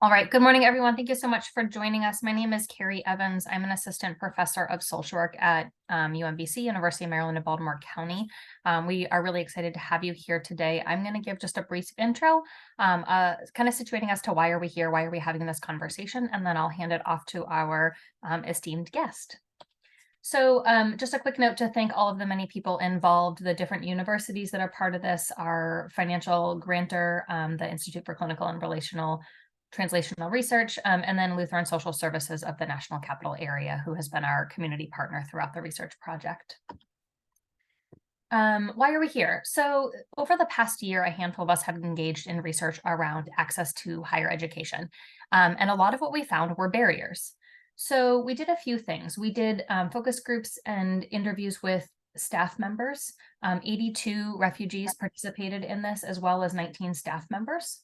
All right. Good morning, everyone. Thank you so much for joining us. My name is Carrie Evans. I'm an assistant professor of social work at UMBC, University of Maryland in Baltimore County. We are really excited to have you here today. I'm going to give just a brief intro, kind of situating us to why are we here, why are we having this conversation, and then I'll hand it off to our esteemed guest. So just a quick note to thank all of the many people involved, the different universities that are part of this, our financial grantor, the Institute for Clinical and Translational Research, and then Lutheran Social Services of the National Capital Area, who has been our community partner throughout the research project. Why are we here? So over the past year, a handful of us have engaged in research around access to higher education. And a lot of what we found were barriers. So we did a few things. We did focus groups and interviews with staff members. 82 refugees participated in this, as well as 19 staff members.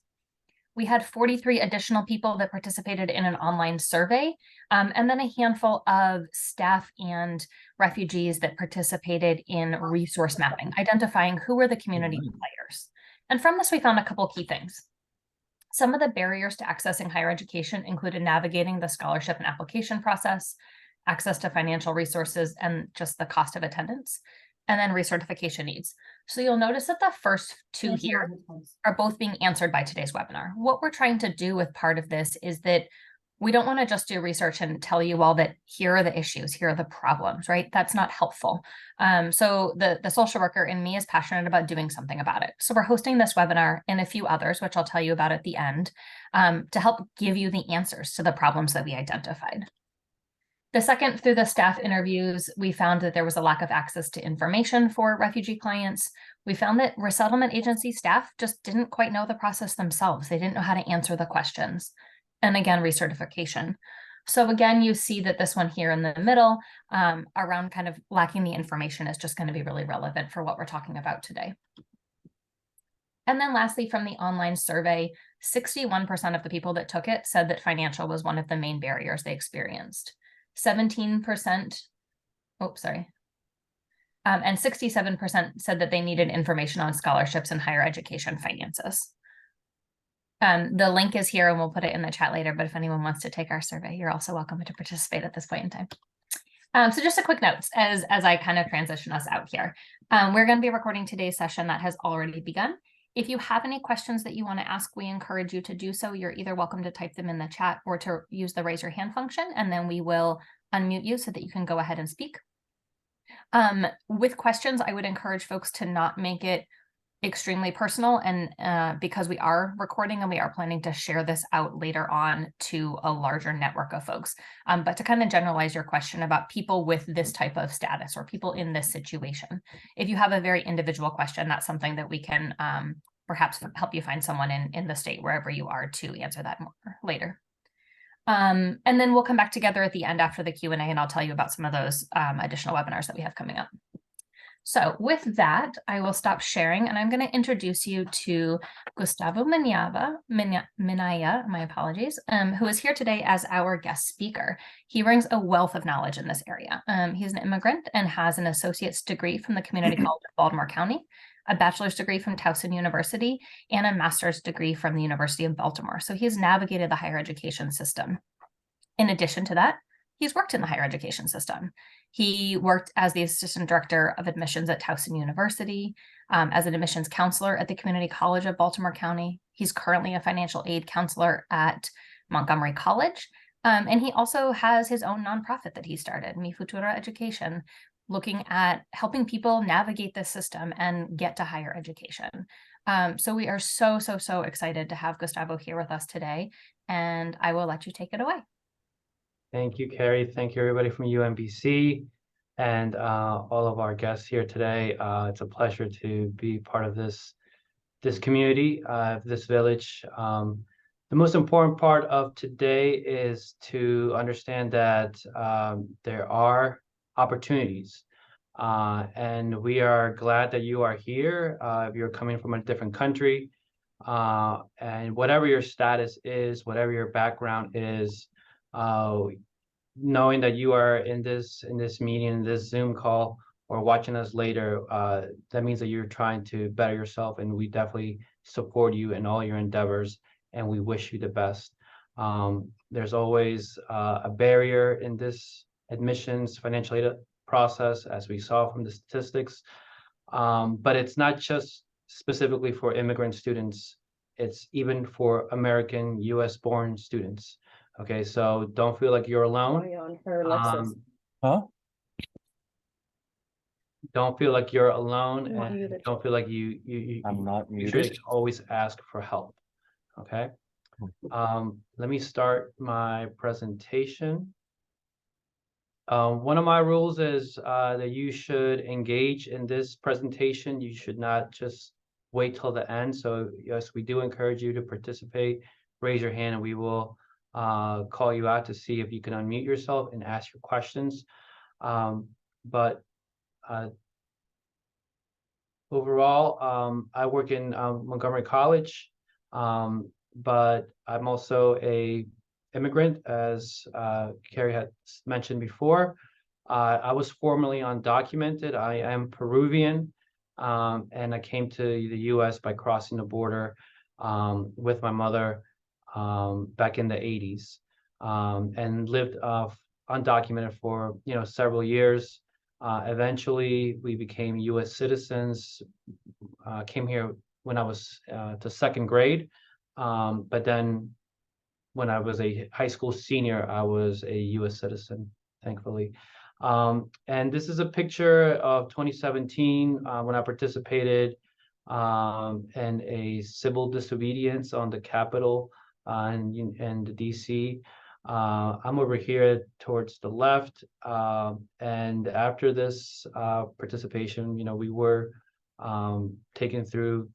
We had 43 additional people that participated in an online survey, and then a handful of staff and refugees that participated in resource mapping, identifying who were the community players. And from this, we found a couple key things. Some of the barriers to accessing higher education included navigating the scholarship and application process, access to financial resources, and just the cost of attendance, and then recertification needs. So you'll notice that the first two here are both being answered by today's webinar. What we're trying to do with part of this is that we don't want to just do research and tell you all that here are the issues, here are the problems, right? That's not helpful. So the social worker in me is passionate about doing something about it. So we're hosting this webinar and a few others, which I'll tell you about at the end, to help give you the answers to the problems that we identified. The second, through the staff interviews, we found that there was a lack of access to information for refugee clients. We found that resettlement agency staff just didn't quite know the process themselves. They didn't know how to answer the questions. And again, recertification. So again, you see that this one here in the middle around kind of lacking the information is just going to be really relevant for what we're talking about today. And then lastly, from the online survey, 61% of the people that took it said that financial was one of the main barriers they experienced. 17%, and 67% said that they needed information on scholarships and higher education finances. The link is here and we'll put it in the chat later, but if anyone wants to take our survey, you're also welcome to participate at this point in time. So just a quick note as I kind of transition us out here. We're going to be recording today's session that has already begun. If you have any questions that you want to ask, we encourage you to do so. You're either welcome to type them in the chat or to use the raise your hand function, and then we will unmute you so that you can go ahead and speak. With questions, I would encourage folks to not make it extremely personal, and because we are recording and we are planning to share this out later on to a larger network of folks, but to kind of generalize your question about people with this type of status or people in this situation. If you have a very individual question, that's something that we can perhaps help you find someone in the state wherever you are to answer that more later. And then we'll come back together at the end after the Q&A, and I'll tell you about some of those additional webinars that we have coming up. So with that, I will stop sharing, and I'm going to introduce you to Gustavo Minaya, my apologies, who is here today as our guest speaker. He brings a wealth of knowledge in this area. He's an immigrant and has an associate's degree from the Community College of Baltimore County, a bachelor's degree from Towson University, and a master's degree from the University of Baltimore. So he's navigated the higher education system. In addition to that, he's worked in the higher education system. He worked as the assistant director of admissions at Towson University, as an admissions counselor at the Community College of Baltimore County. He's currently a financial aid counselor at Montgomery College. And he also has his own nonprofit that he started, Mi Futura Education, looking at helping people navigate this system and get to higher education. So we are so excited to have Gustavo here with us today, and I will let you take it away. Thank you, Carrie. Thank you, everybody from UMBC and all of our guests here today. It's a pleasure to be part of this community, this village. The most important part of today is to understand that there are opportunities, and we are glad that you are here. If you're coming from a different country, and whatever your status is, whatever your background is, knowing that you are in this meeting, this Zoom call, or watching us later, that means that you're trying to better yourself, and we definitely support you in all your endeavors, and we wish you the best. There's always a barrier in this admissions financial aid process, as we saw from the statistics. But it's not just specifically for immigrant students. It's even for American US born students. Okay, so don't feel like you're alone. On her Alexis. Huh? Don't feel like you're alone, Not and muted. don't feel like you I'm not you should muted. always ask for help. Okay. Let me start my presentation. One of my rules is that you should engage in this presentation. You should not just wait till the end. So yes, we do encourage you to participate. Raise your hand and we will call you out to see if you can unmute yourself and ask your questions. But overall, I work in Montgomery College, but I'm also a immigrant, as Carrie had mentioned before. I was formerly undocumented. I am Peruvian, and I came to the U.S. by crossing the border with my mother back in the 80s, and lived undocumented for several years. Eventually, we became U.S. citizens. Came here when I was to second grade, but then when I was a high school senior, I was a U.S. citizen, thankfully. And this is a picture of 2017 when I participated in a civil disobedience on the Capitol in the DC. I'm over here towards the left, and after this participation, we were taken through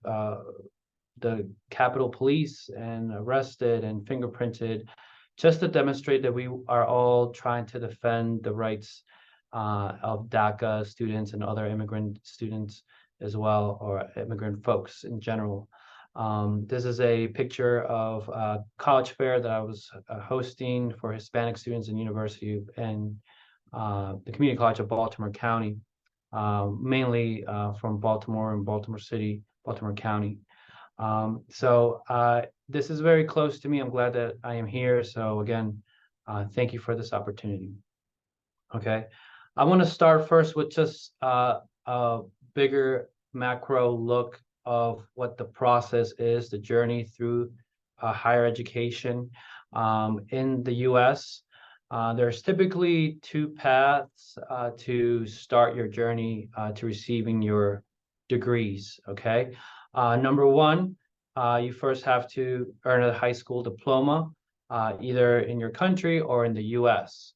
the Capitol Police and arrested and fingerprinted, just to demonstrate that we are all trying to defend the rights of DACA students and other immigrant students as well, or immigrant folks in general. This is a picture of a college fair that I was hosting for Hispanic students in university and the Community College of Baltimore County, mainly from Baltimore and Baltimore City, Baltimore County. So this is very close to me. I'm glad that I am here. So again, thank you for this opportunity. Okay, I want to start first with just a bigger macro look of what the process is, the journey through higher education in the U.S. There's typically two paths to start your journey to receiving your degrees. Okay. Number one, you first have to earn a high school diploma, either in your country or in the US.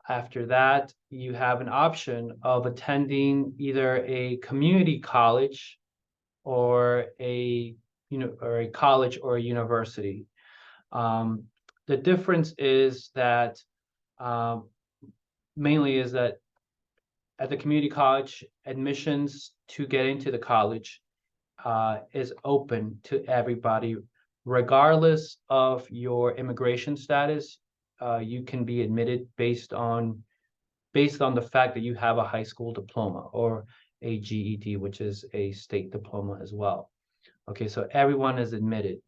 After that, you have an option of attending either a community college or a college or a university. The difference is that mainly is that at the community college, admissions to get into the college is open to everybody, regardless of your immigration status. You can be admitted based on the fact that you have a high school diploma or a GED, which is a state diploma as well. Okay, so everyone is admitted.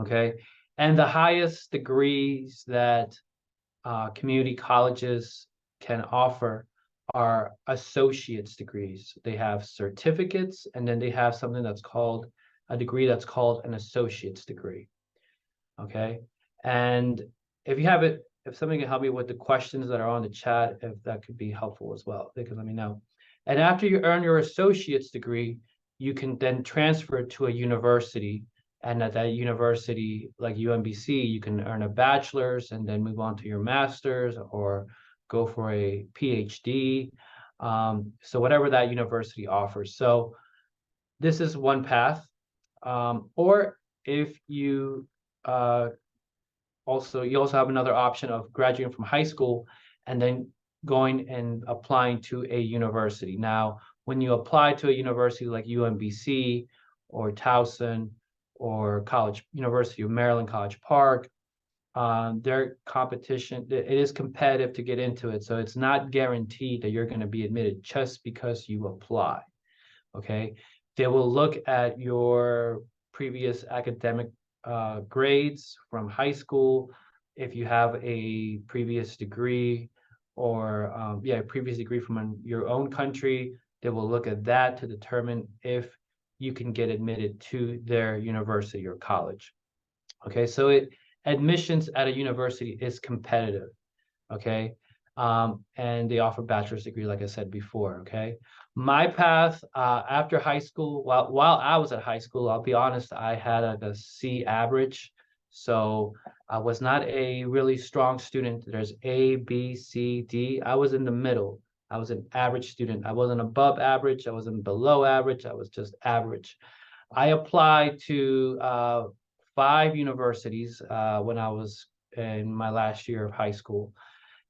Okay, and the highest degrees that community colleges can offer are associate's degrees. They have certificates, and then they have something that's called a degree that's called an associate's degree. Okay, and if you have it, if somebody can help me with the questions that are on the chat, if that could be helpful as well, they can let me know. And after you earn your associate's degree, you can then transfer to a university, and at that university, like UMBC, you can earn a bachelor's and then move on to your master's or go for a PhD. So whatever that university offers. So this is one path. Or if you also have another option of graduating from high school and then going and applying to a university. Now, when you apply to a university like UMBC or Towson or University of Maryland College Park, their competition, it is competitive to get into it. So it's not guaranteed that you're going to be admitted just because you apply. Okay. They will look at your previous academic grades from high school. If you have a previous degree or a previous degree from your own country, they will look at that to determine if you can get admitted to their university or college. Okay, so admissions at a university is competitive. Okay, and they offer bachelor's degree, like I said before. Okay, my path after high school, while I was at high school, I'll be honest, I had like a C average, so I was not a really strong student. There's A, B, C, D. I was in the middle. I was an average student. I wasn't above average. I wasn't below average. I was just average. I applied to 5 universities when I was in my last year of high school.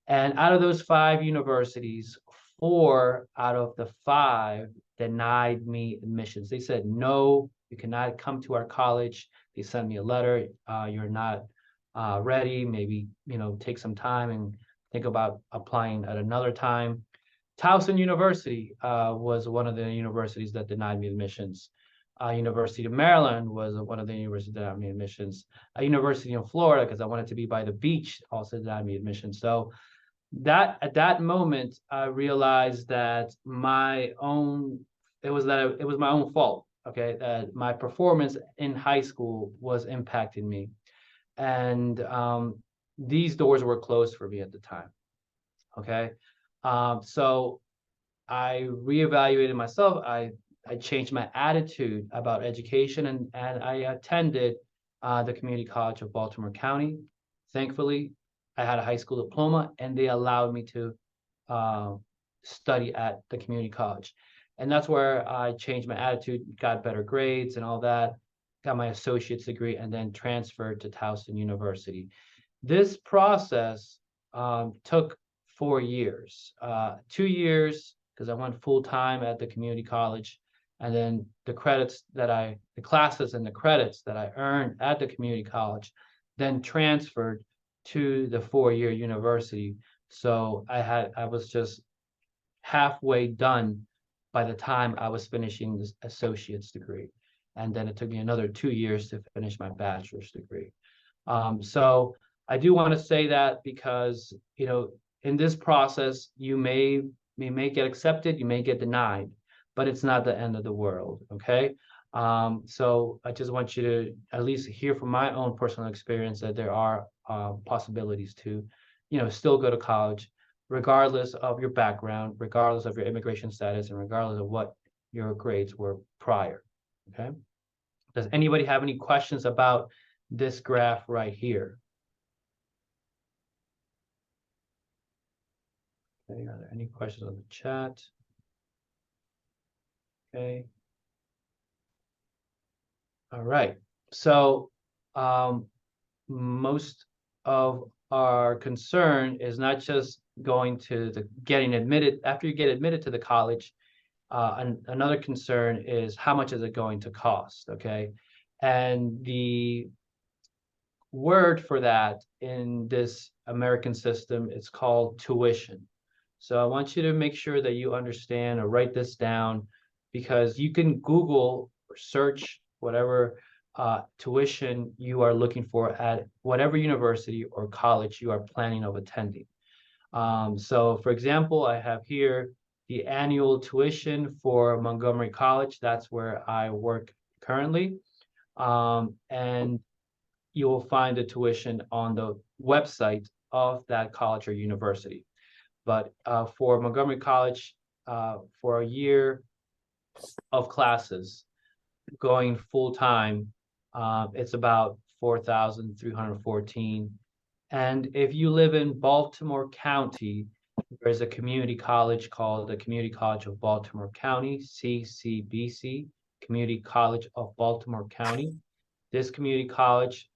And out of those 5 universities, 4 out of the 5 denied me admissions. They said, no, you cannot come to our college. They sent me a letter. You're not ready. Maybe, take some time and think about applying at another time. Towson University was one of the universities that denied me admissions. University of Maryland was one of the universities that denied me admissions. A university in Florida, because I wanted to be by the beach, also denied me admissions. So at that moment, I realized that it was my own fault. Okay, that my performance in high school was impacting me, and these doors were closed for me at the time. Okay, so I reevaluated myself. I changed my attitude about education, and I attended the Community College of Baltimore County. Thankfully, I had a high school diploma, and they allowed me to study at the community college. And that's where I changed my attitude, got better grades and all that, got my associate's degree, and then transferred to Towson University. This process took 4 years, 2 years because I went full time at the community college, and then the classes and the credits that I earned at the community college, then transferred to the 4-year university. So I was just halfway done by the time I was finishing this associate's degree. And then it took me another 2 years to finish my bachelor's degree. So I do want to say that because, in this process, you may get accepted, you may get denied, but it's not the end of the world. Okay. So I just want you to at least hear from my own personal experience that there are possibilities to, still go to college, regardless of your background, regardless of your immigration status, and regardless of what your grades were prior. Okay. Does anybody have any questions about this graph right here? Okay, are there any questions on the chat? Okay. All right. So most of our concern is not just going to getting admitted. After you get admitted to the college, another concern is how much is it going to cost, okay? And the word for that in this American system is called tuition. So I want you to make sure that you understand or write this down, because you can Google or search whatever tuition you are looking for at whatever university or college you are planning of attending. So for example, I have here the annual tuition for Montgomery College. That's where I work currently. And you will find the tuition on the website of that college or university. But for Montgomery College, for a year of classes going full time, it's about 4,314. And if you live in Baltimore County, there's a community college called the Community College of Baltimore County, CCBC, Community College of Baltimore County. This community college,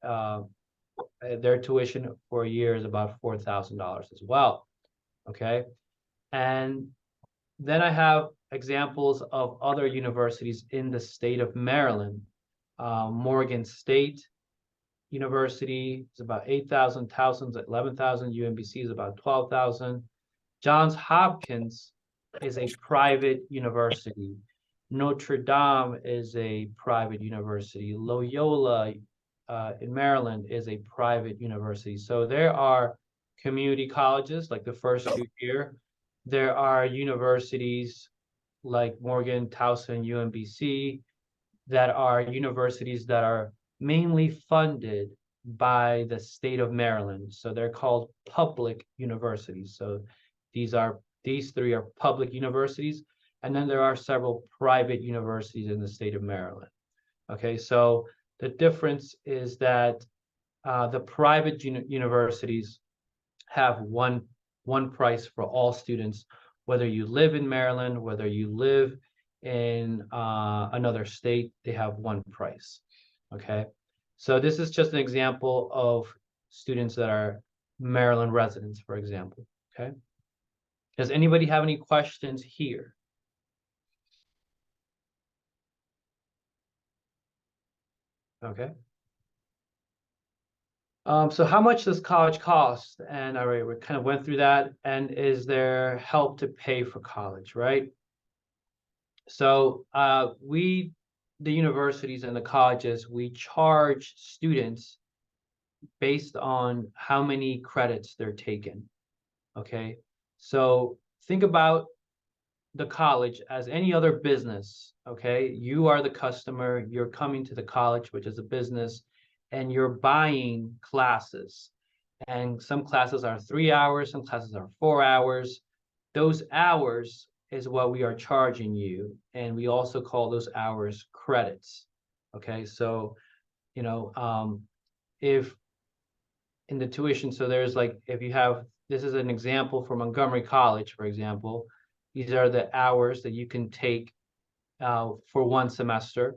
their tuition for a year is about $4,000 as well. Okay. And then I have examples of other universities in the state of Maryland. Morgan State University is about 8,000, Towson's at 11,000, UMBC is about 12,000. Johns Hopkins is a private university. Notre Dame is a private university. Loyola in Maryland is a private university. So there are community colleges, like the first two here. There are universities like Morgan, Towson, UMBC, that are universities that are mainly funded by the state of Maryland. So they're called public universities. So these three are public universities. And then there are several private universities in the state of Maryland. Okay, so the difference is that the private universities have one price for all students, whether you live in Maryland, whether you live in another state, they have one price. Okay, so this is just an example of students that are Maryland residents, for example. Okay, does anybody have any questions here? Okay. So how much does college cost? And all right, we kind of went through that. And is there help to pay for college, right? So the universities and the colleges, we charge students based on how many credits they're taking. Okay, so think about the college as any other business. Okay, you are the customer, you're coming to the college, which is a business, and you're buying classes. And some classes are 3 hours, some classes are 4 hours. Those hours is what we are charging you. And we also call those hours credits. Okay, so, you know, if in the tuition, so there's like, if you have, this is an example for Montgomery College, for example, these are the hours that you can take for one semester,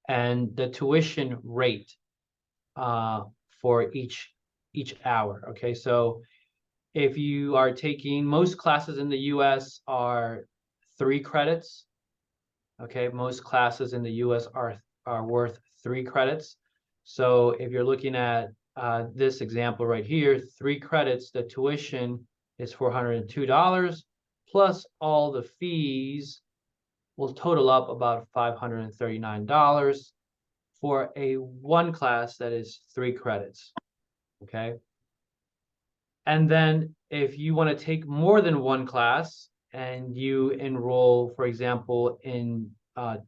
and the tuition rate for each hour. Okay, so if you are taking, most classes in the US are 3 credits. Okay, most classes in the US are worth 3 credits. So if you're looking at this example right here, 3 credits, the tuition is $402 plus all the fees will total up about $539 for a one class that is 3 credits. Okay. And then if you want to take more than one class and you enroll, for example, in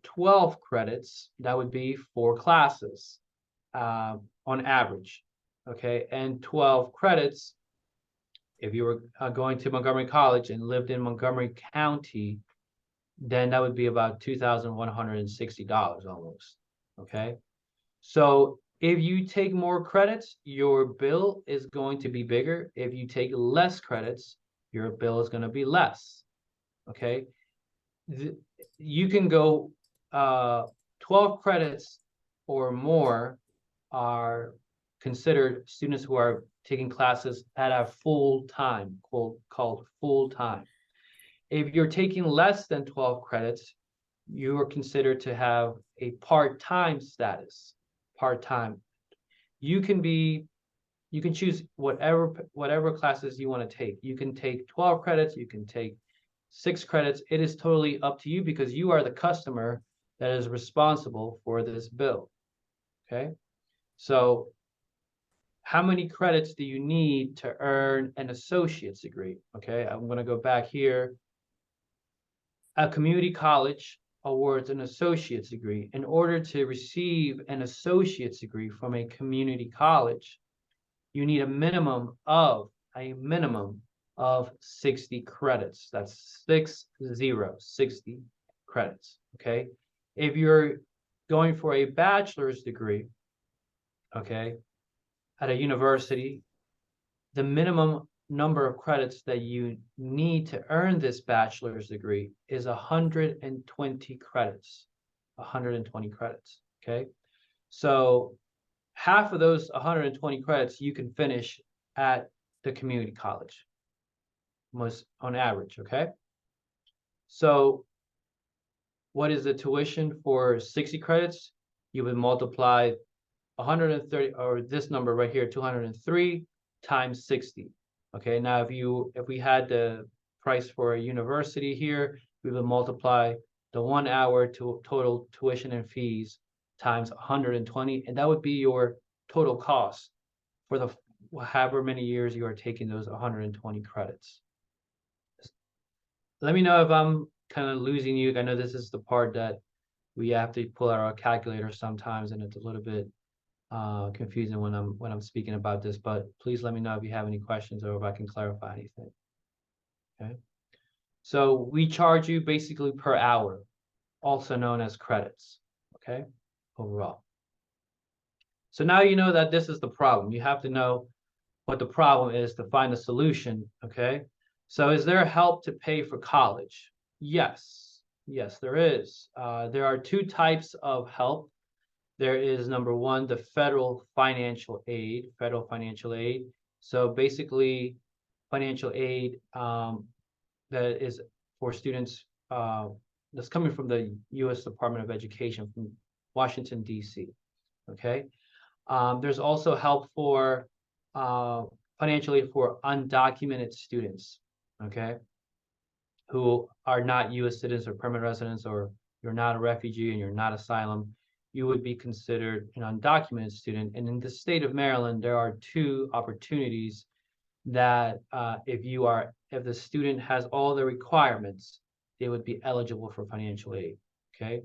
12 credits, that would be 4 classes on average. Okay, and 12 credits, if you were going to Montgomery College and lived in Montgomery County, then that would be about $2,160 almost. Okay, so if you take more credits, your bill is going to be bigger. If you take less credits, your bill is going to be less. Okay, you can go 12 credits or more are considered students who are taking classes at a full time, called full time. If you're taking less than 12 credits, you are considered to have a part-time status. Part-time. You can choose whatever classes you want to take. You can take 12 credits, you can take 6 credits. It is totally up to you because you are the customer that is responsible for this bill. Okay, so how many credits do you need to earn an associate's degree? Okay, I'm going to go back here. A community college awards an associate's degree. In order to receive an associate's degree from a community college, you need a minimum of 60 credits. That's 60 credits. Okay, if you're going for a bachelor's degree, okay, at a university, the minimum number of credits that you need to earn this bachelor's degree is 120 credits. 120 credits. Okay, so half of those 120 credits you can finish at the community college, most on average. Okay, so what is the tuition for 60 credits? You would multiply 130, or this number right here, 203 times 60. Okay, now if we had the price for a university here, we would multiply the 1 hour to total tuition and fees times 120, and that would be your total cost for the however many years you are taking those 120 credits. Let me know if I'm kind of losing you. I know this is the part that we have to pull out our calculator sometimes, and it's a little bit confusing when I'm speaking about this, but please let me know if you have any questions or if I can clarify anything. Okay. So we charge you basically per hour, also known as credits, okay, overall. So now you know that this is the problem. You have to know what the problem is to find a solution, okay? So is there help to pay for college? Yes, yes, there is. There are two types of help. There is number one, the federal financial aid, So basically financial aid that is for students that's coming from the U.S. Department of Education from Washington, D.C. Okay. There's also help for financial aid for undocumented students, okay, who are not U.S. citizens or permanent residents, or you're not a refugee and you're not asylum. You would be considered an undocumented student. And in the state of Maryland, there are two opportunities that if the student has all the requirements, they would be eligible for financial aid, okay?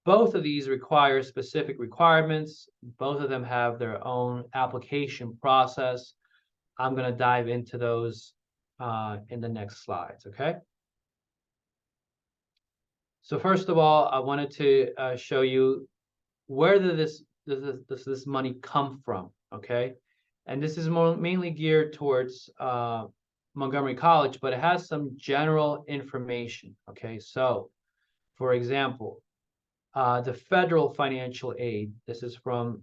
Both of these require specific requirements. Both of them have their own application process. I'm going to dive into those in the next slides, okay? So first of all, I wanted to show you where did this money come from, okay? And this is mainly geared towards Montgomery College, but it has some general information, okay? So, for example, the federal financial aid, this is from,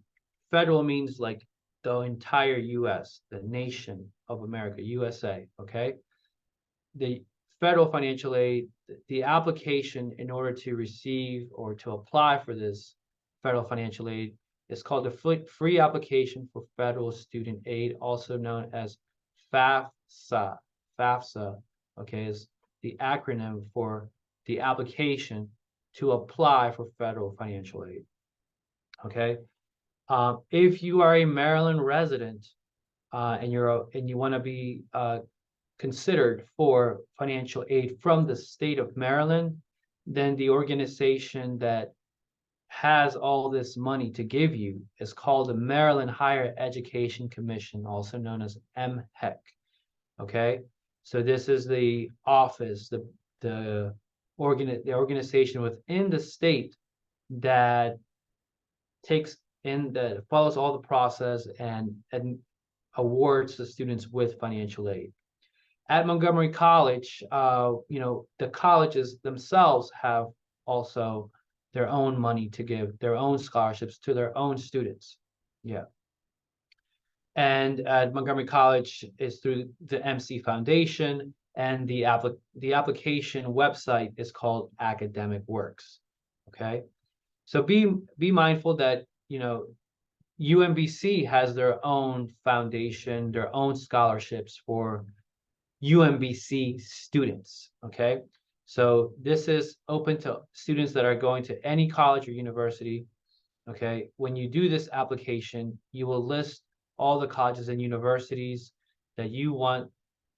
federal means like the entire US, the nation of America, USA, okay? The federal financial aid, the application in order to receive or to apply for this federal financial aid is called the Free Application for Federal Student Aid, also known as FAFSA. FAFSA, okay, is the acronym for the application to apply for federal financial aid, okay? If you are a Maryland resident and you want to be considered for financial aid from the state of Maryland, then the organization that has all this money to give you is called the Maryland Higher Education Commission, also known as MHEC, okay? So this is the office, the organization within the state that follows all the process and awards the students with financial aid. At Montgomery College, the colleges themselves have also their own money to give, their own scholarships to their own students. Yeah. And at Montgomery College is through the MC Foundation, and the application website is called Academic Works. Okay. So be mindful that, UMBC has their own foundation, their own scholarships for UMBC students, okay? So this is open to students that are going to any college or university, okay? When you do this application, you will list all the colleges and universities that you want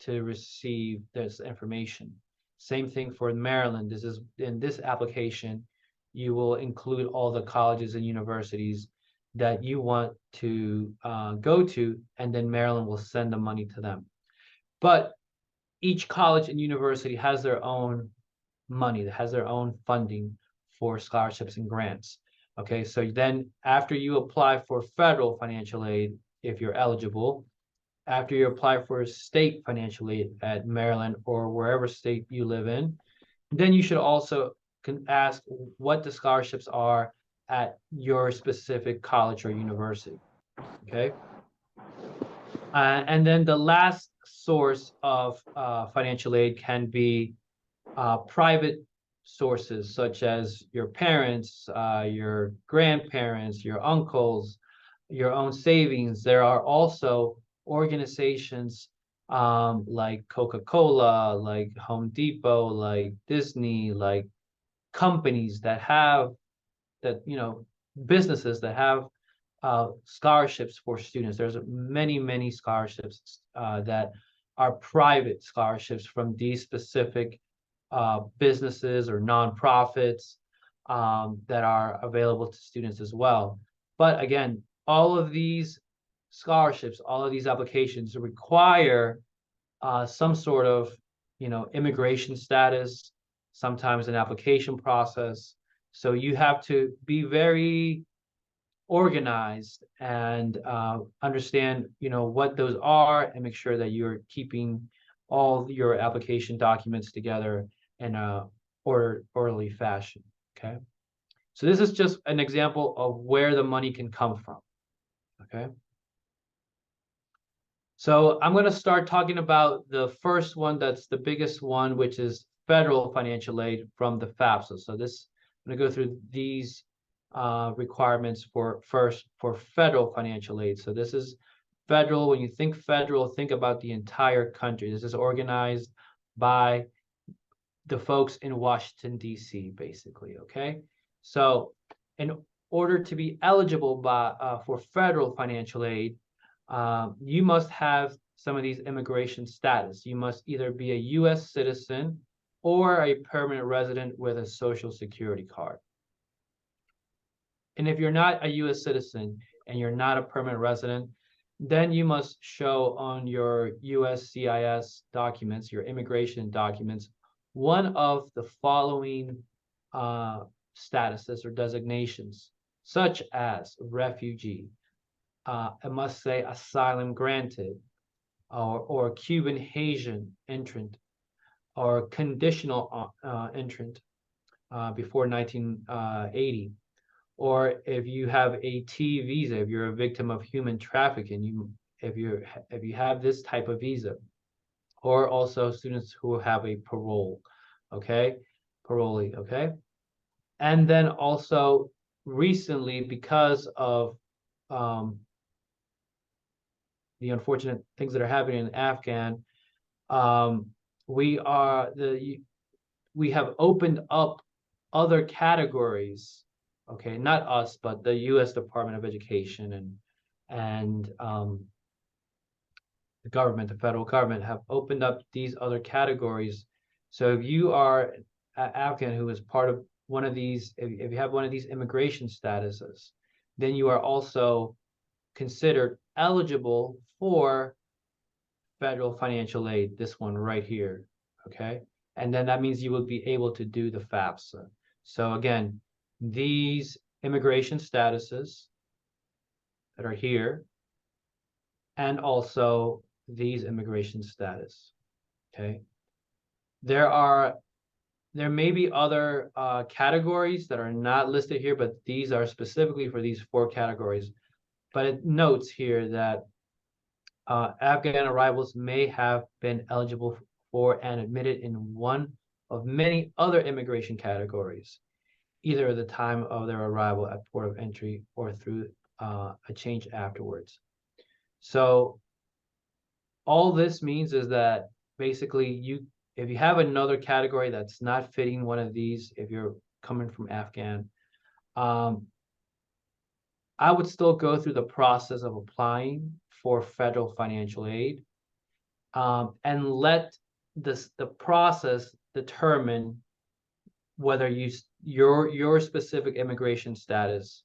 to receive this information. Same thing for Maryland. This is in this application, you will include all the colleges and universities that you want to go to, and then Maryland will send the money to them. But each college and university has their own money, that has their own funding for scholarships and grants. Okay, so then after you apply for federal financial aid, if you're eligible, after you apply for state financial aid at Maryland or wherever state you live in, then you should also ask what the scholarships are at your specific college or university, okay? And then the last source of financial aid can be private sources, such as your parents, your grandparents, your uncles, your own savings. There are also organizations like Coca-Cola, like Home Depot, like Disney, like companies that have that businesses that have scholarships for students. There's many scholarships that are private scholarships from these specific businesses or nonprofits that are available to students as well. But again, all of these scholarships, all of these applications require some sort of, immigration status, sometimes an application process. So you have to be very organized and understand, what those are, and make sure that you're keeping all your application documents together in a orderly fashion. Okay. So this is just an example of where the money can come from. Okay. So I'm going to start talking about the first one, that's the biggest one, which is federal financial aid from the FAFSA. So this, I'm going to go through these requirements for federal financial aid. So this is federal. When you think federal, think about the entire country. This is organized by the folks in Washington, D.C., basically, okay? So in order to be eligible for federal financial aid, you must have some of these immigration status. You must either be a U.S. citizen or a permanent resident with a Social Security card. And if you're not a U.S. citizen and you're not a permanent resident, then you must show on your USCIS documents, your immigration documents, one of the following statuses or designations, such as refugee, I must say asylum granted, or Cuban Haitian entrant, or conditional entrant before 1980. Or if you have a T visa, if you're a victim of human trafficking, if you have this type of visa, or also students who have a parole, okay, parolee, okay, and then also recently, because of the unfortunate things that are happening in Afghan, we have opened up other categories. Okay, not us, but the U.S. Department of Education and the government, the federal government, have opened up these other categories. So if you are an Afghan who is part of one of these, if you have one of these immigration statuses, then you are also considered eligible for federal financial aid, this one right here, okay? And then that means you will be able to do the FAFSA. So again, these immigration statuses that are here, and also these immigration status, okay? There may be other categories that are not listed here, but these are specifically for these 4 categories. But it notes here that Afghan arrivals may have been eligible for and admitted in one of many other immigration categories, either at the time of their arrival at port of entry or through a change afterwards. So all this means is that basically if you have another category that's not fitting one of these, if you're coming from Afghan, I would still go through the process of applying for federal financial aid, and let the process determine whether your specific immigration status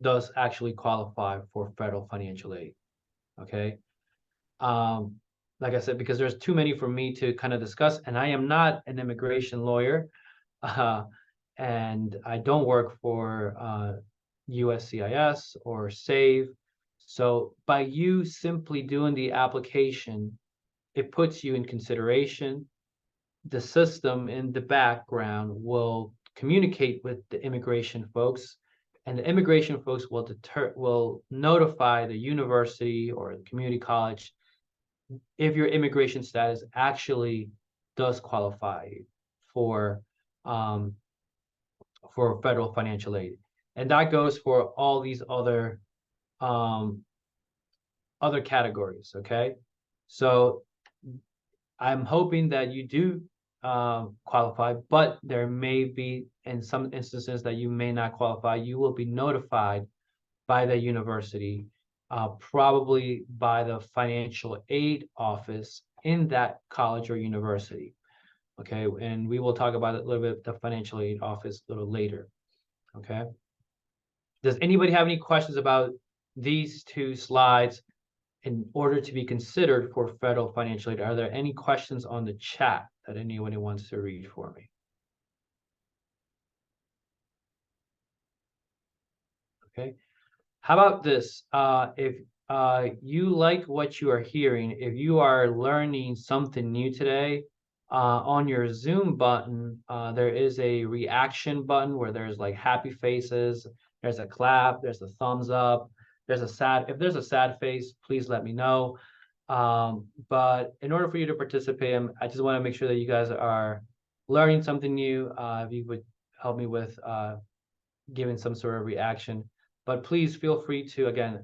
does actually qualify for federal financial aid. Okay. Like I said, because there's too many for me to kind of discuss, and I am not an immigration lawyer, and I don't work for USCIS or SAVE. So by you simply doing the application, it puts you in consideration. The system in the background will communicate with the immigration folks, and the immigration folks will notify the university or the community college if your immigration status actually does qualify for federal financial aid. And that goes for all these other categories, okay? So I'm hoping that you do qualify, but there may be in some instances that you may not qualify. You will be notified by the university, probably by the financial aid office in that college or university. Okay, and we will talk about it a little bit, the financial aid office a little later. Okay. Does anybody have any questions about these two slides in order to be considered for federal financial aid? Are there any questions on the chat that anybody wants to read for me? Okay. How about this? If you like what you are hearing, if you are learning something new today, on your Zoom button, there is a reaction button where there's like happy faces, there's a clap, there's a thumbs up, there's a sad, if there's a sad face, please let me know. But in order for you to participate, I just want to make sure that you guys are learning something new. If you would help me with giving some sort of reaction. But please feel free to, again,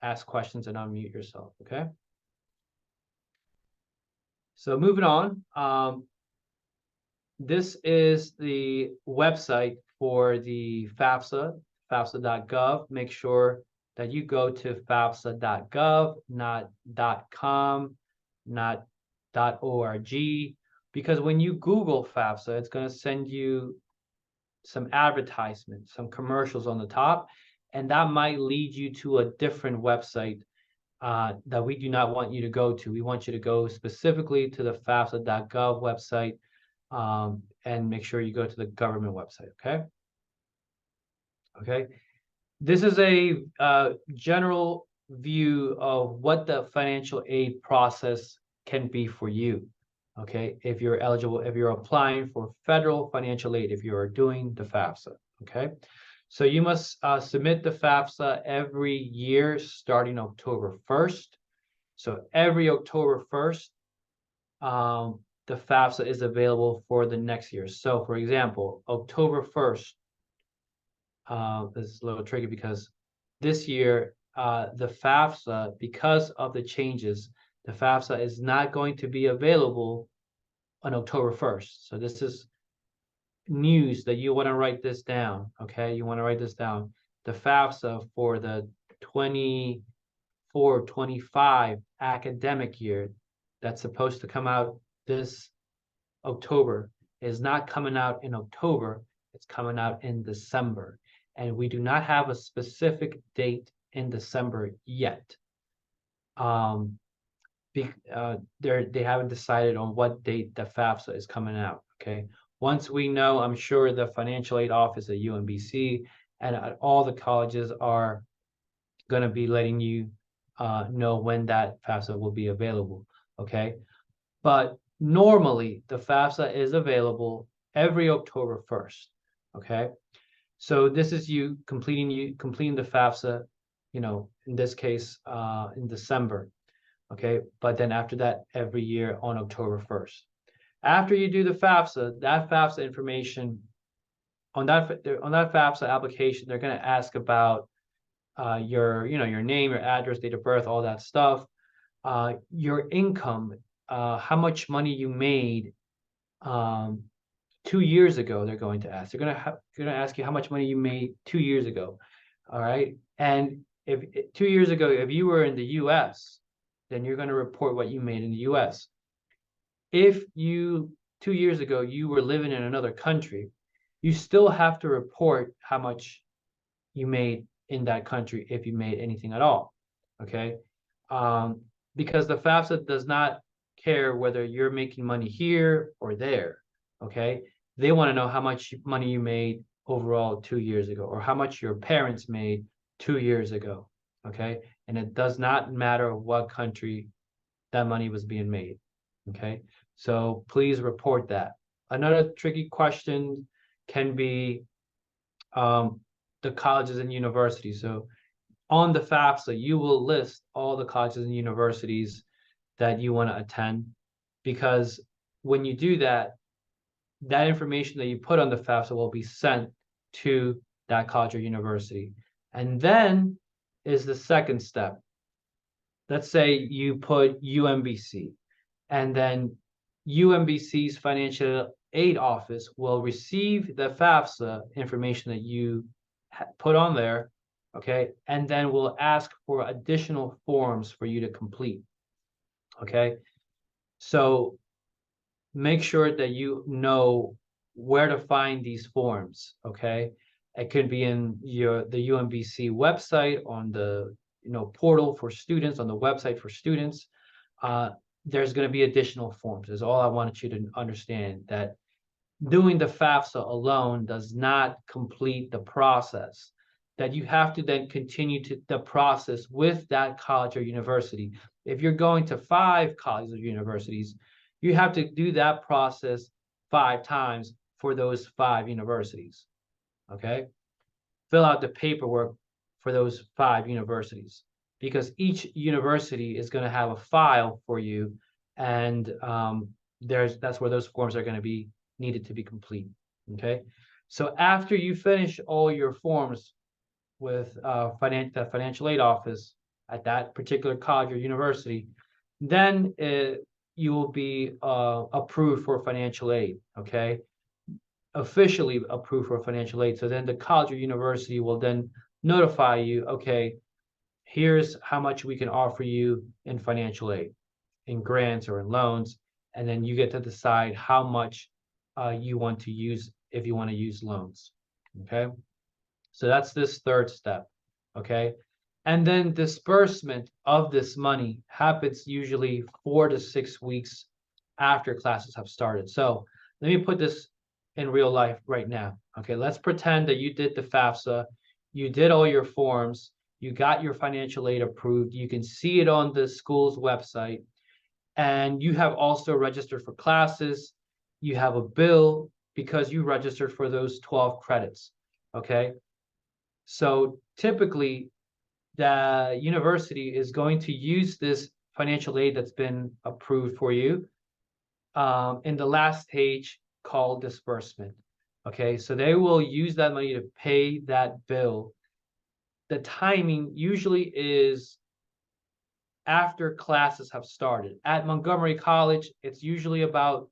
ask questions and unmute yourself, okay? So moving on, this is the website for the FAFSA, fafsa.gov. Make sure that you go to fafsa.gov, not .com, not .org, because when you Google FAFSA, it's going to send you some advertisements, some commercials on the top, and that might lead you to a different website that we do not want you to go to. We want you to go specifically to the fafsa.gov website, and make sure you go to the government website, okay? Okay. This is a general view of what the financial aid process can be for you, okay? If you're eligible, if you're applying for federal financial aid, if you are doing the FAFSA, okay? So you must submit the FAFSA every year starting October 1st. So every October 1st, the FAFSA is available for the next year. So for example, October 1st, this is a little tricky because this year, the FAFSA, because of the changes, the FAFSA is not going to be available on October 1st. So this is news that you want to write this down, okay? You want to write this down. The FAFSA for the 24-25 academic year that's supposed to come out this October is not coming out in October, it's coming out in December. And we do not have a specific date in December yet. They haven't decided on what date the FAFSA is coming out, okay? Once we know, I'm sure the financial aid office at UMBC and at all the colleges are going to be letting you know when that FAFSA will be available, okay? But normally, the FAFSA is available every October 1st, okay? So this is you completing the FAFSA, you know, in this case, in December, okay? But then after that, every year on October 1st. After you do the FAFSA, that FAFSA information, on that FAFSA application, they're going to ask about your name, your address, date of birth, all that stuff, your income, how much money you made 2 years ago. They're going to ask. They're going to ask you how much money you made 2 years ago. All right, and if 2 years ago, if you were in the U.S., then you're going to report what you made in the U.S. If 2 years ago you were living in another country, you still have to report how much you made in that country if you made anything at all, okay? Because the FAFSA does not care whether you're making money here or there, okay? They want to know how much money you made overall 2 years ago, or how much your parents made 2 years ago, okay? And it does not matter what country that money was being made, okay? So please report that. Another tricky question can be the colleges and universities. So on the FAFSA, you will list all the colleges and universities that you want to attend, because when you do that, that information that you put on the FAFSA will be sent to that college or university. And then is the second step. Let's say you put UMBC, and then UMBC's financial aid office will receive the FAFSA information that you put on there, okay, and then we'll ask for additional forms for you to complete, okay? So make sure that you know where to find these forms, okay? It could be in the UMBC website, on the portal for students, on the website for students. There's going to be additional forms. Is all I wanted you to understand, that doing the FAFSA alone does not complete the process, that you have to then continue the process with that college or university. If you're going to 5 colleges or universities, you have to do that process 5 times for those 5 universities, okay? Fill out the paperwork for those 5 universities, because each university is going to have a file for you, and that's where those forms are going to be needed to be complete, okay? So after you finish all your forms with the financial aid office at that particular college or university, then you will be approved for financial aid, okay? Officially approved for financial aid. So then the college or university will then notify you, okay, here's how much we can offer you in financial aid, in grants or in loans, and then you get to decide how much you want to use, if you want to use loans, okay? So that's this third step, okay? And then disbursement of this money happens usually 4 to 6 weeks after classes have started. So let me put this in real life right now, okay? Let's pretend that you did the FAFSA, you did all your forms, you got your financial aid approved, you can see it on the school's website, and you have also registered for classes, you have a bill because you registered for those 12 credits, okay? So typically, the university is going to use this financial aid that's been approved for you in the last stage called disbursement, okay? So they will use that money to pay that bill. The timing usually is after classes have started. At Montgomery College, it's usually about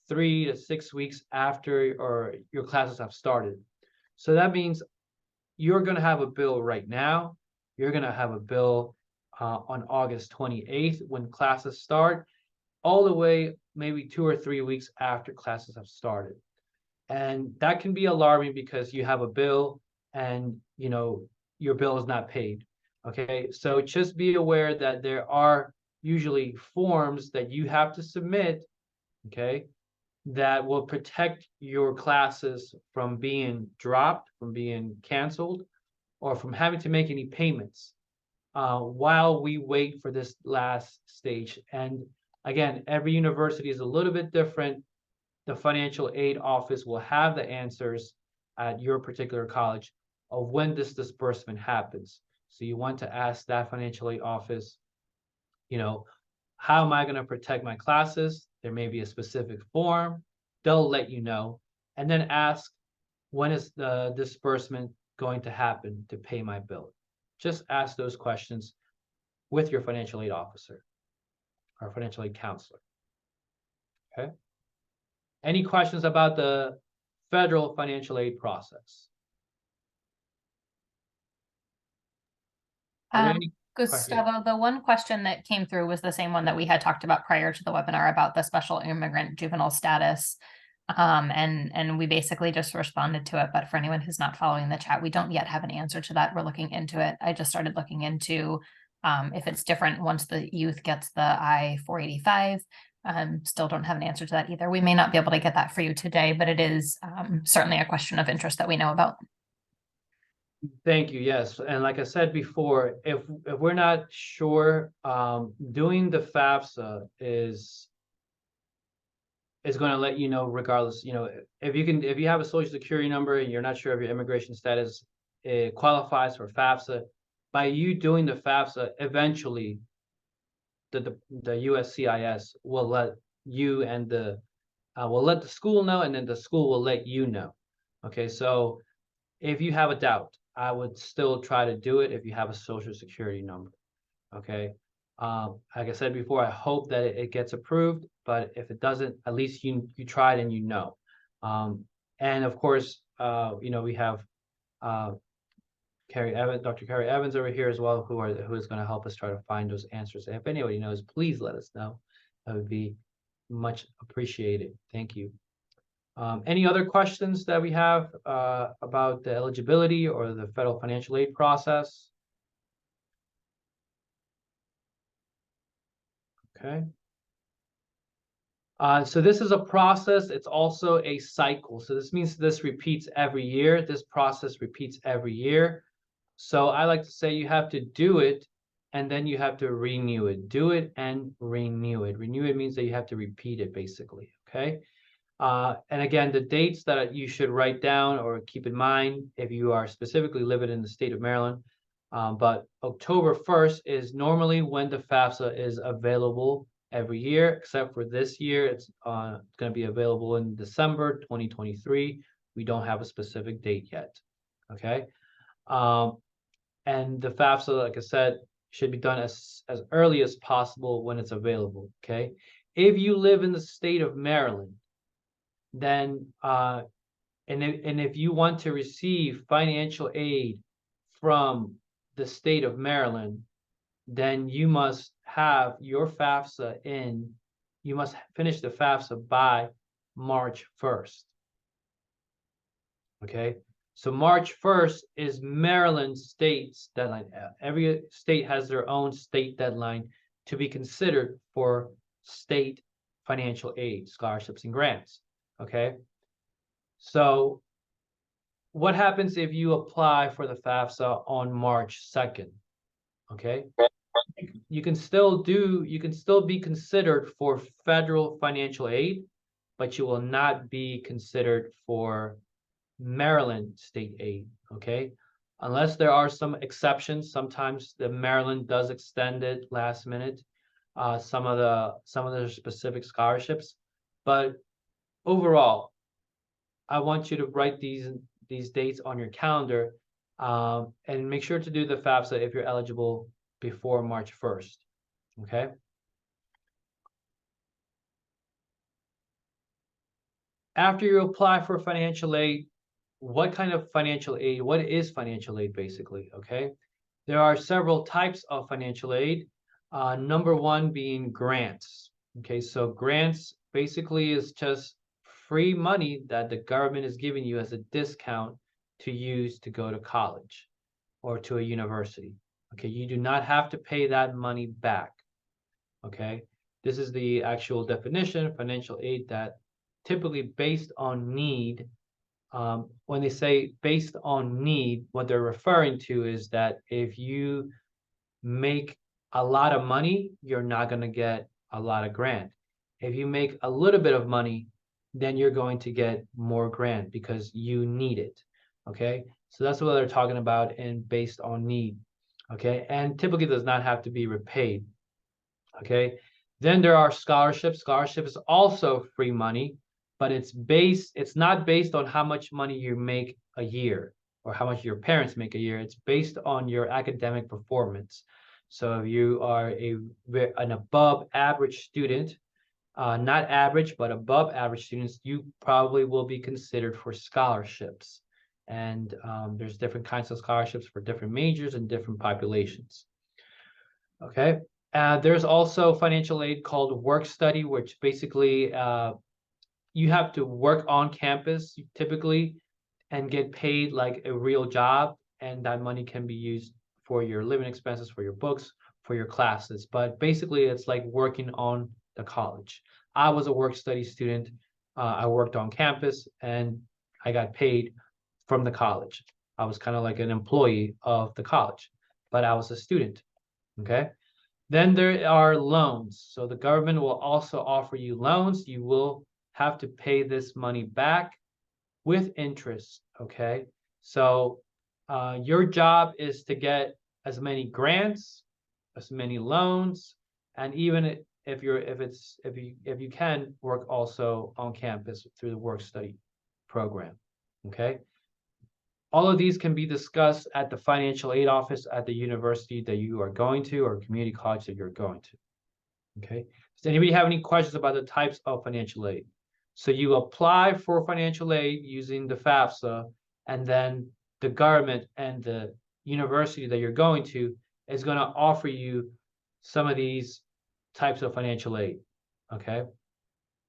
3 to 6 weeks after your classes have started. So that means you're going to have a bill right now. You're going to have a bill on August 28th when classes start, all the way maybe 2 or 3 weeks after classes have started. And that can be alarming because you have a bill and your bill is not paid. Okay, so just be aware that there are usually forms that you have to submit, okay, that will protect your classes from being dropped, from being canceled, or from having to make any payments while we wait for this last stage. And again, every university is a little bit different. The financial aid office will have the answers at your particular college of when this disbursement happens. So you want to ask that financial aid office, how am I going to protect my classes? There may be a specific form. They'll let you know. And then ask, when is the disbursement going to happen to pay my bill? Just ask those questions with your financial aid officer or financial aid counselor. Okay. Any questions about the federal financial aid process? Are there any questions? Gustavo, the one question that came through was the same one that we had talked about prior to the webinar about the special immigrant juvenile status. And we basically just responded to it. But for anyone who's not following the chat, we don't yet have an answer to that. We're looking into it. I just started looking into if it's different once the youth gets the I-485. Still don't have an answer to that either. We may not be able to get that for you today, but it is certainly a question of interest that we know about. Thank you. Yes, and like I said before, if we're not sure, doing the FAFSA is going to let you know regardless. If you have a social security number and you're not sure of your immigration status, it qualifies for FAFSA. By you doing the FAFSA, eventually the USCIS will let you and will let the school know, and then the school will let you know. Okay, so if you have a doubt, I would still try to do it if you have a social security number. Okay, Like I said before, I hope that it gets approved, but if it doesn't, at least you tried and you know. And of course, we have Dr. Carrie Evans over here as well, who is going to help us try to find those answers. And if anybody knows, please let us know. That would be much appreciated. Thank you. Any other questions that we have about the eligibility or the federal financial aid process? Okay. So this is a process. It's also a cycle. So this means this repeats every year. This process repeats every year. So I like to say you have to do it and then you have to renew it. Do it and renew it. Renew it means that you have to repeat it basically. Okay. And again, the dates that you should write down or keep in mind if you are specifically living in the state of Maryland. But October 1st is normally when the FAFSA is available every year, except for this year. It's going to be available in December 2023. We don't have a specific date yet. Okay. And the FAFSA, like I said, should be done as early as possible when it's available. Okay. If you live in the state of Maryland, then and if you want to receive financial aid from the state of Maryland, then you must have your FAFSA in, you must finish the FAFSA by March 1st. Okay, so March 1st is Maryland state's deadline. Every state has their own state deadline to be considered for state financial aid, scholarships, and grants. Okay, so what happens if you apply for the FAFSA on March 2nd? Okay, you can still be considered for federal financial aid, but you will not be considered for Maryland state aid. Okay, unless there are some exceptions. Sometimes the Maryland does extend it last minute, some of the specific scholarships, but overall, I want you to write these dates on your calendar, and make sure to do the FAFSA if you're eligible before March 1st. Okay. After you apply for financial aid, what kind of financial aid? What is financial aid basically? Okay. There are several types of financial aid. Number one being grants. Okay, so grants basically is just free money that the government is giving you as a discount to use to go to college or to a university. Okay, you do not have to pay that money back. Okay, this is the actual definition, financial aid, that typically based on need. When they say based on need, what they're referring to is that if you make a lot of money, you're not going to get a lot of grant. If you make a little bit of money, then you're going to get more grant because you need it. Okay, so that's what they're talking about in based on need. Okay, and typically does not have to be repaid. Okay, then there are scholarships. Scholarship is also free money, but it's not based on how much money you make a year or how much your parents make a year. It's based on your academic performance. So if you are an above average student, not average, but above average students, you probably will be considered for scholarships. And there's different kinds of scholarships for different majors and different populations. Okay. There's also financial aid called work study, which basically you have to work on campus typically and get paid like a real job. And that money can be used for your living expenses, for your books, for your classes. But basically, it's like working on the college. I was a work study student. I worked on campus and I got paid from the college. I was kind of like an employee of the college, but I was a student. Okay. Then there are loans. So the government will also offer you loans. You will have to pay this money back with interest. Okay. So your job is to get as many grants, as many loans, and even if you can work also on campus through the work study program. Okay. All of these can be discussed at the financial aid office at the university that you are going to or community college that you're going to. Okay. Does anybody have any questions about the types of financial aid? So you apply for financial aid using the FAFSA, and then the government and the university that you're going to is going to offer you some of these types of financial aid. Okay.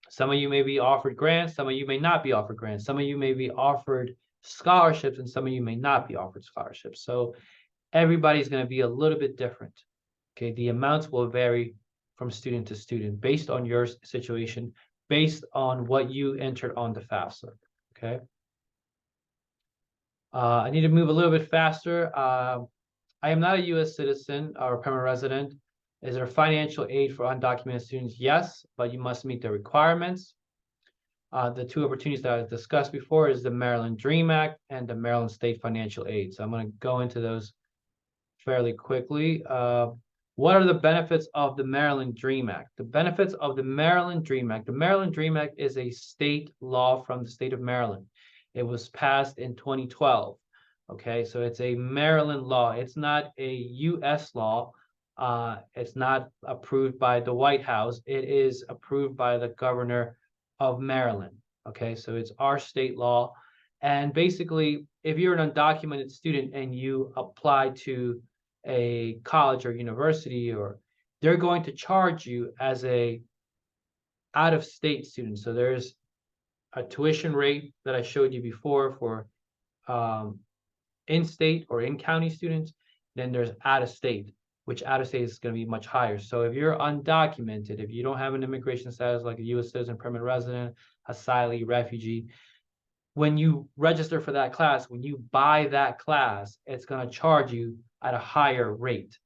Some of you may be offered grants, some of you may not be offered grants, some of you may be offered scholarships, and some of you may not be offered scholarships. So everybody's going to be a little bit different. Okay, the amounts will vary from student to student based on your situation, based on what you entered on the FAFSA. Okay. I need to move a little bit faster. I am not a U.S. citizen or permanent resident. Is there financial aid for undocumented students? Yes, but you must meet the requirements. The two opportunities that I discussed before is the Maryland DREAM Act and the Maryland State Financial Aid. So I'm going to go into those fairly quickly. What are the benefits of the Maryland DREAM Act? The benefits of the Maryland DREAM Act. The Maryland DREAM Act is a state law from the state of Maryland. It was passed in 2012. Okay, so it's a Maryland law. It's not a U.S. law. It's not approved by the White House. It is approved by the governor of Maryland. Okay, so it's our state law. And basically, if you're an undocumented student and you apply to a college or university, or they're going to charge you as a out-of-state student. So there's a tuition rate that I showed you before for in-state or in-county students. Then there's out-of-state, which out-of-state is going to be much higher. So if you're undocumented, if you don't have an immigration status like a U.S. citizen, permanent resident, asylee, refugee, when you register for that class, when you buy that class, it's going to charge you at a higher rate.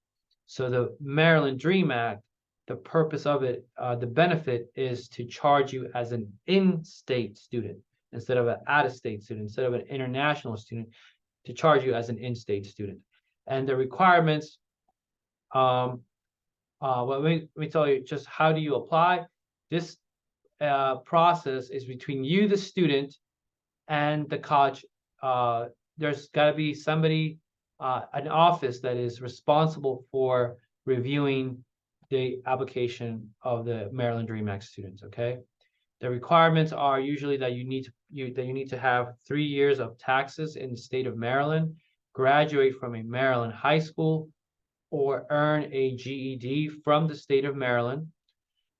So the Maryland DREAM Act, the purpose of it, the benefit is to charge you as an in-state student instead of an out-of-state student, instead of an international student, to charge you as an in-state student. And the requirements, well, let me tell you just how do you apply. This process is between you, the student, and the college. There's got to be somebody, an office that is responsible for reviewing the application of the Maryland DREAM Act students. Okay, the requirements are usually that you need to have 3 years of taxes in the state of Maryland, graduate from a Maryland high school, or earn a GED from the state of Maryland,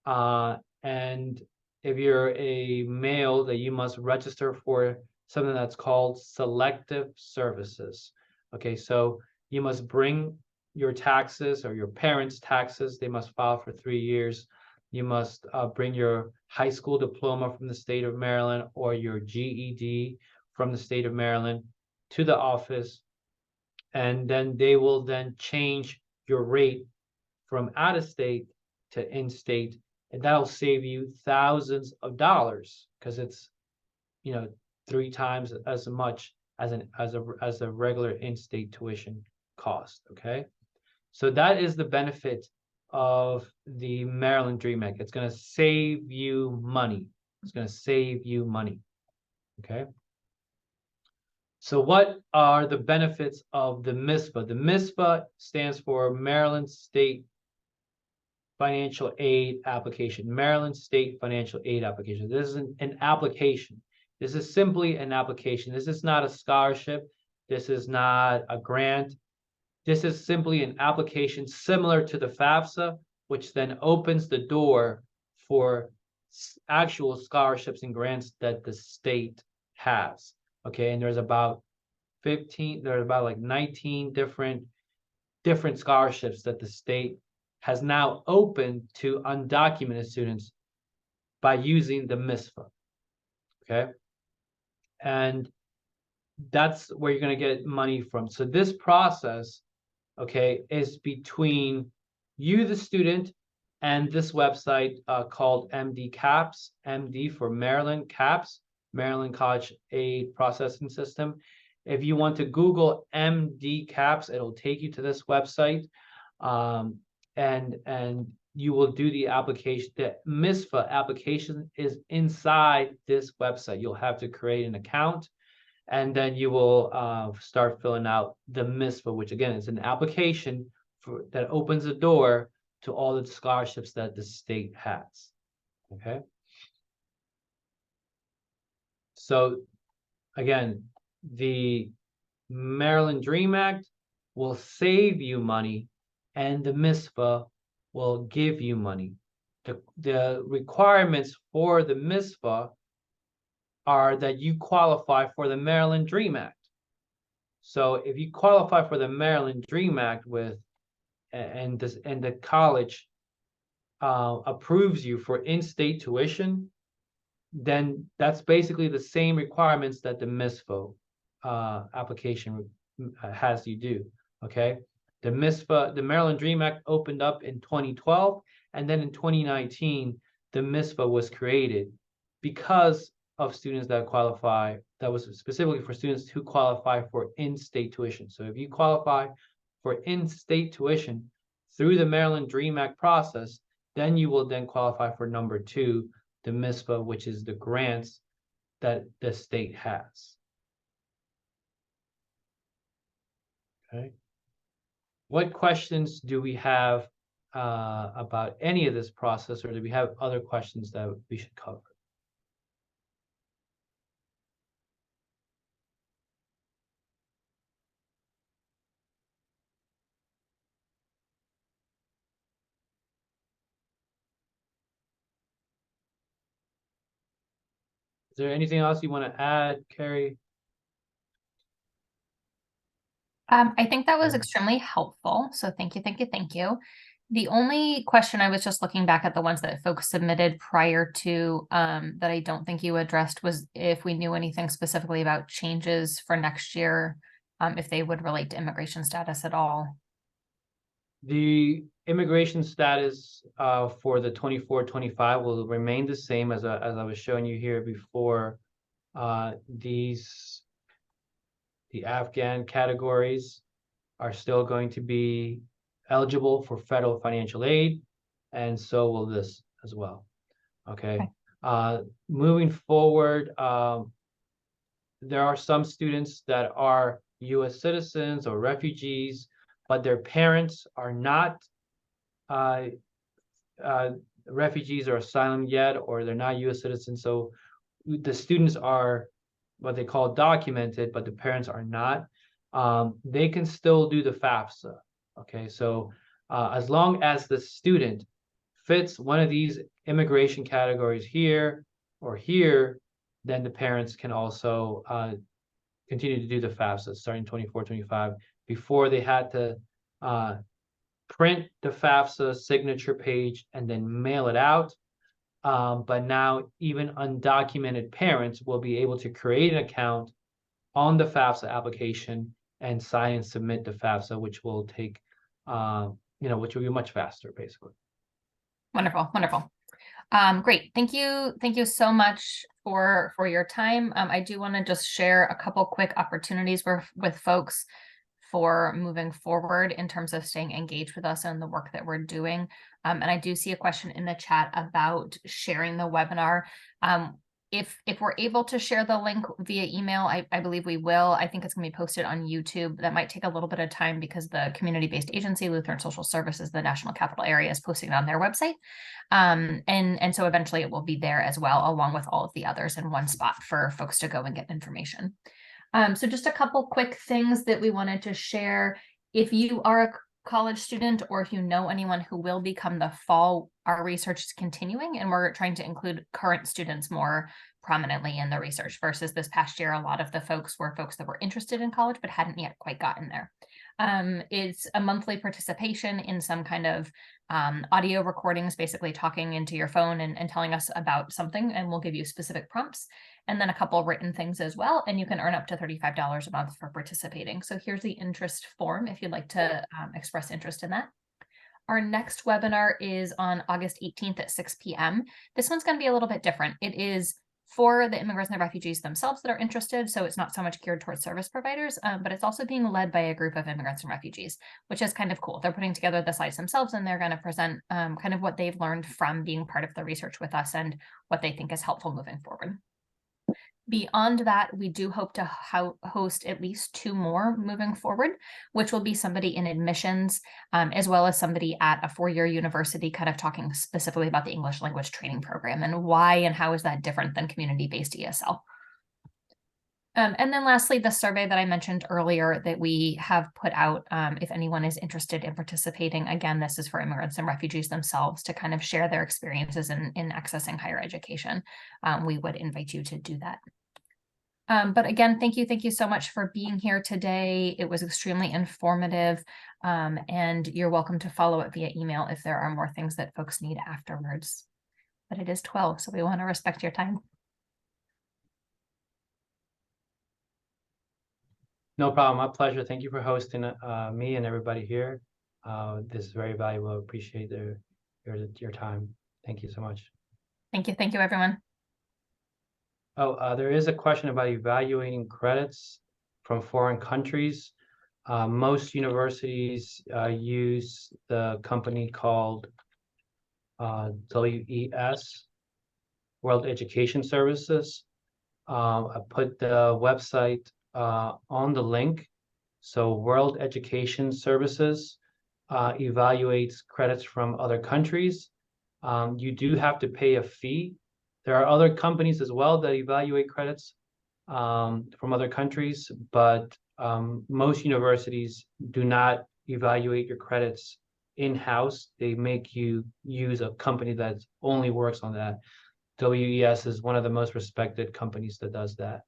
and if you're a male, that you must register for something that's called selective services. Okay, so you must bring your taxes or your parents' taxes. They must file for 3 years. You must bring your high school diploma from the state of Maryland or your GED from the state of Maryland to the office. And then they will then change your rate from out of state to in-state. And that'll save you thousands of dollars because it's, 3 times as much as a regular in-state tuition cost. Okay, so that is the benefit of the Maryland DREAM Act. It's going to save you money. It's going to save you money. Okay. So what are the benefits of the MISFA? The MISFA stands for Maryland State Financial Aid Application. Maryland State Financial Aid Application. This is an application. This is simply an application. This is not a scholarship. This is not a grant. This is simply an application similar to the FAFSA, which then opens the door for actual scholarships and grants that the state has. Okay, and there's about 19 different scholarships that the state has now opened to undocumented students by using the MISFA. Okay, and that's where you're going to get money from. So this process, okay, is between you, the student, and this website called MD CAPS, MD for Maryland CAPS, Maryland College Aid Processing System. If you want to Google MD CAPS, it'll take you to this website, and you will do the application. The MISFA application is inside this website. You'll have to create an account, and then you will start filling out the MISFA, which again is an application that opens the door to all the scholarships that the state has. Okay. So again, the Maryland Dream Act will save you money, and the MISFA will give you money. The requirements for the MISFA are that you qualify for the Maryland Dream Act. So if you qualify for the Maryland Dream Act and the college approves you for in-state tuition, then that's basically the same requirements that the MISFA application has you do. Okay, the Maryland Dream Act opened up in 2012, and then in 2019, the MISFA was created because of students that qualify. That was specifically for students who qualify for in-state tuition. So if you qualify for in-state tuition through the Maryland Dream Act process, then you will then qualify for number 2, the MISFA, which is the grants that the state has. Okay. What questions do we have about any of this process, or do we have other questions that we should cover? Is there anything else you want to add, Carrie? I think that was Okay. extremely helpful. So thank you, thank you, thank you. The only question, I was just looking back at the ones that folks submitted prior to that I don't think you addressed, was if we knew anything specifically about changes for next year, if they would relate to immigration status at all. The immigration status for the 24-25 will remain the same as I was showing you here before. The Afghan categories are still going to be eligible for federal financial aid, and so will this as well. Okay. Moving forward, there are some students that are U.S. citizens or refugees, but their parents are not refugees or asylum yet, or they're not U.S. citizens. So the students are what they call documented, but the parents are not. They can still do the FAFSA. Okay, so as long as the student fits one of these immigration categories here or here, then the parents can also continue to do the FAFSA starting 24-25. Before, they had to print the FAFSA signature page and then mail it out. But now even undocumented parents will be able to create an account on the FAFSA application and sign and submit the FAFSA, which will take, which will be much faster, basically. Wonderful, wonderful. Great. Thank you so much for your time. I do want to just share a couple quick opportunities with folks for moving forward in terms of staying engaged with us and the work that we're doing. And I do see a question in the chat about sharing the webinar. If we're able to share the link via email, I believe we will. I think it's going to be posted on YouTube. That might take a little bit of time because the community-based agency, Lutheran Social Services, the National Capital Area, is posting it on their website. And so eventually it will be there as well, along with all of the others in one spot for folks to go and get information. So just a couple quick things that we wanted to share. If you are a college student, or if you know anyone who will become the fall, our research is continuing, and we're trying to include current students more prominently in the research versus this past year. A lot of the folks were folks that were interested in college but hadn't yet quite gotten there. It's a monthly participation in some kind of audio recordings, basically talking into your phone and telling us about something, and we'll give you specific prompts, and then a couple written things as well, and you can earn up to $35 a month for participating. So here's the interest form if you'd like to express interest in that. Our next webinar is on August 18th at 6 p.m. This one's going to be a little bit different. It is for the immigrants and the refugees themselves that are interested, so it's not so much geared towards service providers, but it's also being led by a group of immigrants and refugees, which is kind of cool. They're putting together the slides themselves, and they're going to present kind of what they've learned from being part of the research with us and what they think is helpful moving forward. Beyond that, we do hope to host at least 2 more moving forward, which will be somebody in admissions, as well as somebody at a 4-year university, kind of talking specifically about the English language training program and why and how is that different than community-based ESL. And then lastly, the survey that I mentioned earlier that we have put out, if anyone is interested in participating, again, this is for immigrants and refugees themselves to kind of share their experiences in accessing higher education. We would invite you to do that. But again, thank you so much for being here today. It was extremely informative, and you're welcome to follow up via email if there are more things that folks need afterwards. But it is 12, so we want to respect your time. No problem. My pleasure. Thank you for hosting me and everybody here. This is very valuable. I appreciate your time. Thank you so much. Thank you, everyone. Oh, there is a question about evaluating credits from foreign countries. Most universities use the company called WES, World Education Services. I put the website on the link. So World Education Services evaluates credits from other countries. You do have to pay a fee. There are other companies as well that evaluate credits from other countries, but most universities do not evaluate your credits in-house. They make you use a company that only works on that. WES is one of the most respected companies that does that.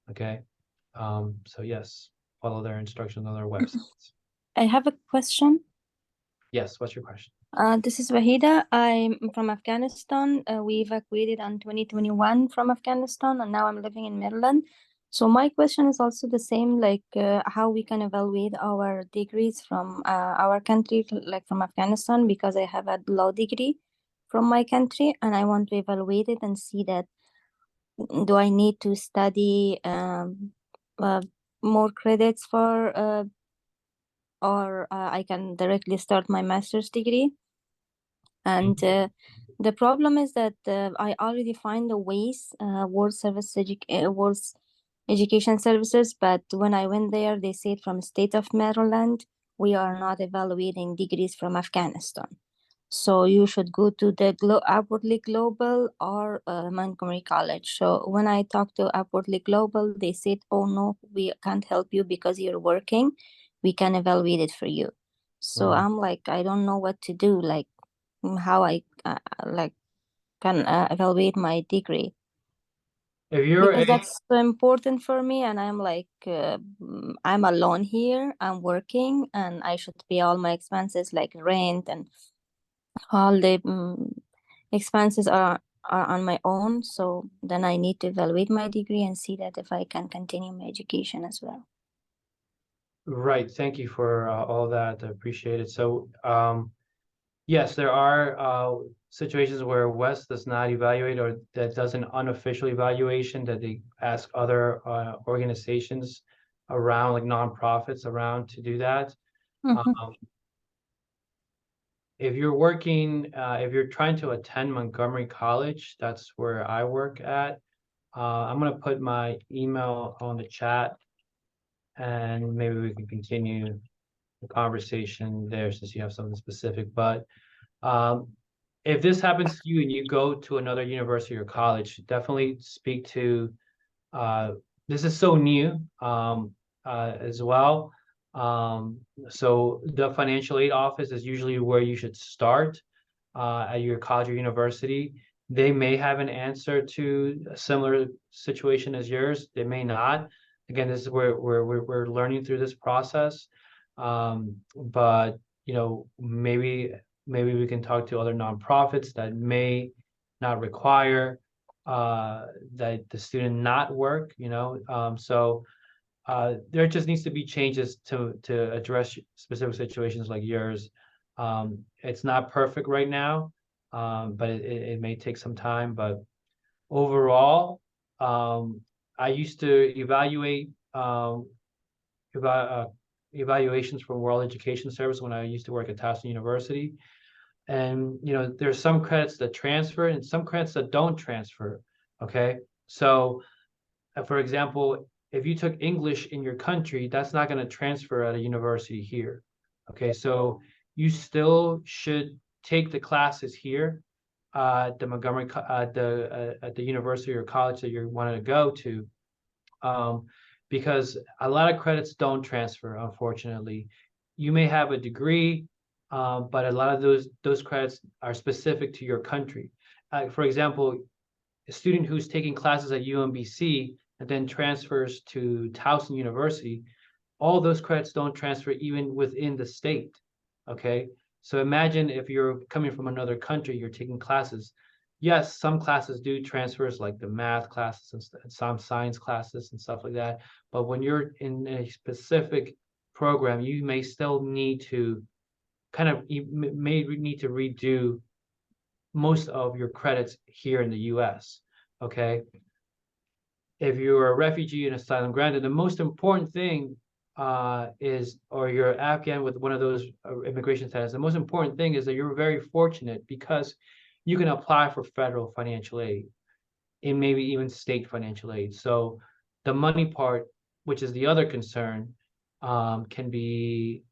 Okay. So yes, follow their instructions on their websites. I have a question. Yes, what's your question? This is Wahida. I'm from Afghanistan. We evacuated in 2021 from Afghanistan, and now I'm living in Maryland. So my question is also the same, like how we can evaluate our degrees from our country, like from Afghanistan, because I have a law degree from my country, and I want to evaluate it and see that do I need to study more credits for or I can directly start my master's degree. And the problem is that I already find the ways world education services, but when I went there, they said from state of Maryland, we are not evaluating degrees from Afghanistan. So you should go to the Upwardly Global or Montgomery College. So when I talked to Upwardly Global, they said, oh no, we can't help you because you're working. We can evaluate it for you. So I'm like, I don't know what to do, like how I like can evaluate my degree. If you're Because that's so important for me, and I'm like, I'm alone here, I'm working, and I should pay all my expenses like rent and all the expenses are on my own. So then I need to evaluate my degree and see that if I can continue my education as well. Right. Thank you for all that. I appreciate it. So, yes, there are situations where West does not evaluate or that does an unofficial evaluation that they ask other organizations around, like nonprofits around, to do that. If you're working, if you're trying to attend Montgomery College, that's where I work at. I'm going to put my email on the chat, and maybe we can continue the conversation there since you have something specific. But if this happens to you and you go to another university or college, definitely speak to, this is so new as well. So the financial aid office is usually where you should start at your college or university. They may have an answer to a similar situation as yours. They may not. Again, this is where we're learning through this process. But you know, maybe we can talk to other nonprofits that may not require that the student not work, you know. So there just needs to be changes to address specific situations like yours. It's not perfect right now, but it may take some time. But overall, I used to evaluate evaluations from World Education Service when I used to work at Towson University. And you know, there's some credits that transfer and some credits that don't transfer. Okay, so For example, if you took English in your country, that's not going to transfer at a university here. Okay, so you still should take the classes here, at the Montgomery, at the university or college that you wanted to go to, because a lot of credits don't transfer, unfortunately. You may have a degree, but a lot of those credits are specific to your country. For example, a student who's taking classes at UMBC and then transfers to Towson University, all those credits don't transfer even within the state. Okay, so imagine if you're coming from another country, you're taking classes. Yes, some classes do transfers, like the math classes and some science classes and stuff like that. But when you're in a specific program, you may still need to you may need to redo most of your credits here in the US. Okay. If you're a refugee and asylum granted, the most important thing or you're Afghan with one of those immigration status, the most important thing is that you're very fortunate because you can apply for federal financial aid and maybe even state financial aid. So the money part, which is the other concern, can be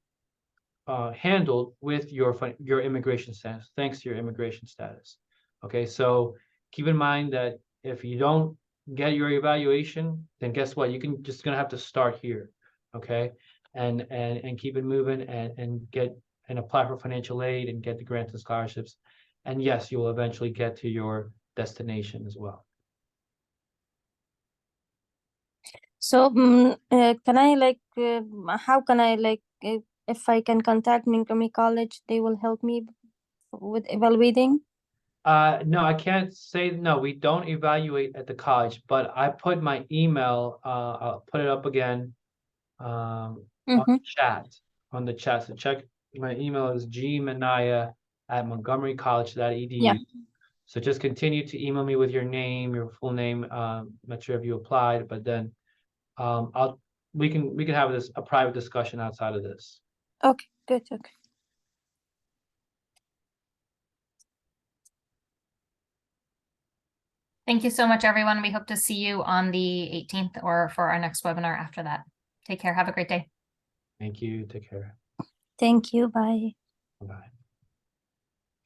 handled with your immigration status, thanks to your immigration status. Okay, so keep in mind that if you don't get your evaluation, then guess what? You can just gonna have to start here. Okay, and keep it moving and apply for financial aid and get the grants and scholarships. And yes, you will eventually get to your destination as well. So, can I how can I if I can contact Montgomery College, they will help me with evaluating? No, I can't say no. We don't evaluate at the college, but I put my email. I'll put it up again on the chat. So check my email is gmanaya@montgomerycollege.edu. Yeah. So just continue to email me with your name, your full name. Not sure if you applied, but then we can have a private discussion outside of this. Okay, good. Okay. Thank you so much, everyone. We hope to see you on the 18th or for our next webinar after that. Take care. Have a great day. Thank you. Take care. Thank you. Bye. Bye.